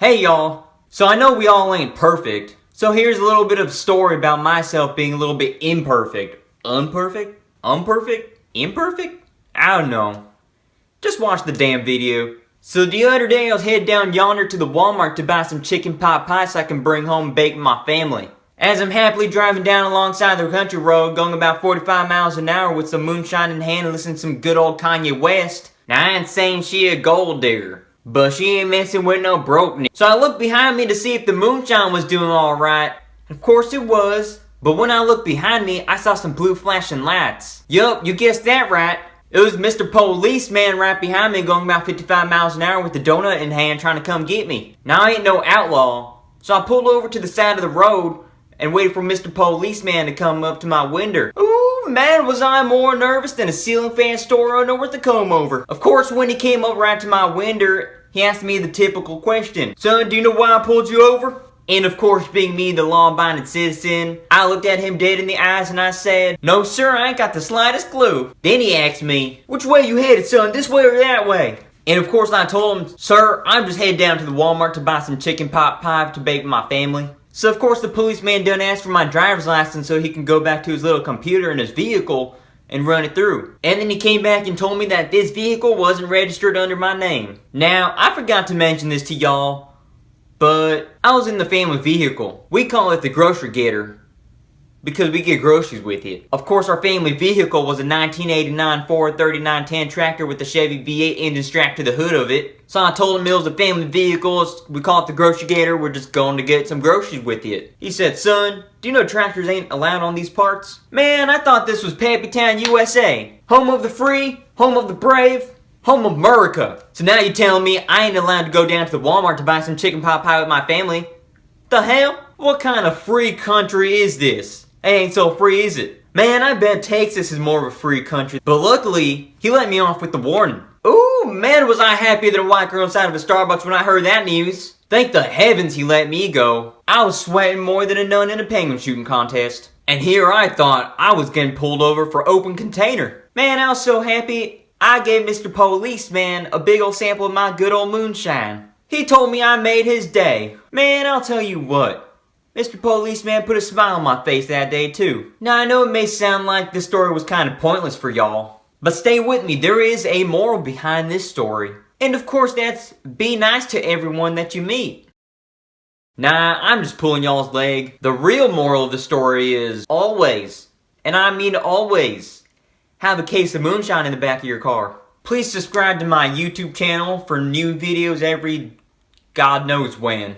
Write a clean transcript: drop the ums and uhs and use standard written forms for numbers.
Hey y'all, so I know we all ain't perfect, so here's a little bit of story about myself being a little bit imperfect. Unperfect? Unperfect? Imperfect? I don't know. Just watch the damn video. So the other day I was headed down yonder to the Walmart to buy some chicken pot pie so I can bring home and bake with my family. As I'm happily driving down alongside the country road going about 45 miles an hour with some moonshine in hand and listening to some good old Kanye West. Now I ain't saying she a gold digger, but she ain't messing with no broke nigga. So I looked behind me to see if the moonshine was doing alright. Of course it was, but when I looked behind me, I saw some blue flashing lights. Yup, you guessed that right. It was Mr. Policeman right behind me going about 55 miles an hour with the donut in hand trying to come get me. Now I ain't no outlaw, so I pulled over to the side of the road and waited for Mr. Policeman to come up to my window. Ooh, man, was I more nervous than a ceiling fan store owner with a comb over. Of course, when he came up right to my window, he asked me the typical question. Son, do you know why I pulled you over? And of course, being me, the law-abiding citizen, I looked at him dead in the eyes and I said, no sir, I ain't got the slightest clue. Then he asked me, which way you headed, son, this way or that way? And of course I told him, sir, I'm just headed down to the Walmart to buy some chicken pot pie to bake with my family. So of course the policeman done asked for my driver's license so he can go back to his little computer in his vehicle and run it through. And then he came back and told me that this vehicle wasn't registered under my name. Now, I forgot to mention this to y'all, but I was in the family vehicle. We call it the grocery getter because we get groceries with it. Of course, our family vehicle was a 1989 Ford 3910 tractor with a Chevy V8 engine strapped to the hood of it. So I told him it was a family vehicle, we call it the grocery getter, we're just going to get some groceries with it. He said, son, do you know tractors ain't allowed on these parts? Man, I thought this was Pappy Town, USA. Home of the free, home of the brave, home of America. So now you're telling me I ain't allowed to go down to the Walmart to buy some chicken pot pie with my family? The hell? What kind of free country is this? It ain't so free, is it? Man, I bet Texas is more of a free country. But luckily, he let me off with the warning. Ooh, man, was I happier than a white girl inside of a Starbucks when I heard that news. Thank the heavens he let me go. I was sweating more than a nun in a penguin shooting contest. And here I thought I was getting pulled over for open container. Man, I was so happy, I gave Mr. Policeman a big old sample of my good old moonshine. He told me I made his day. Man, I'll tell you what. Mr. Policeman put a smile on my face that day too. Now I know it may sound like this story was kind of pointless for y'all, but stay with me, there is a moral behind this story. And of course that's be nice to everyone that you meet. Nah, I'm just pulling y'all's leg. The real moral of the story is always, and I mean always, have a case of moonshine in the back of your car. Please subscribe to my YouTube channel for new videos every God knows when.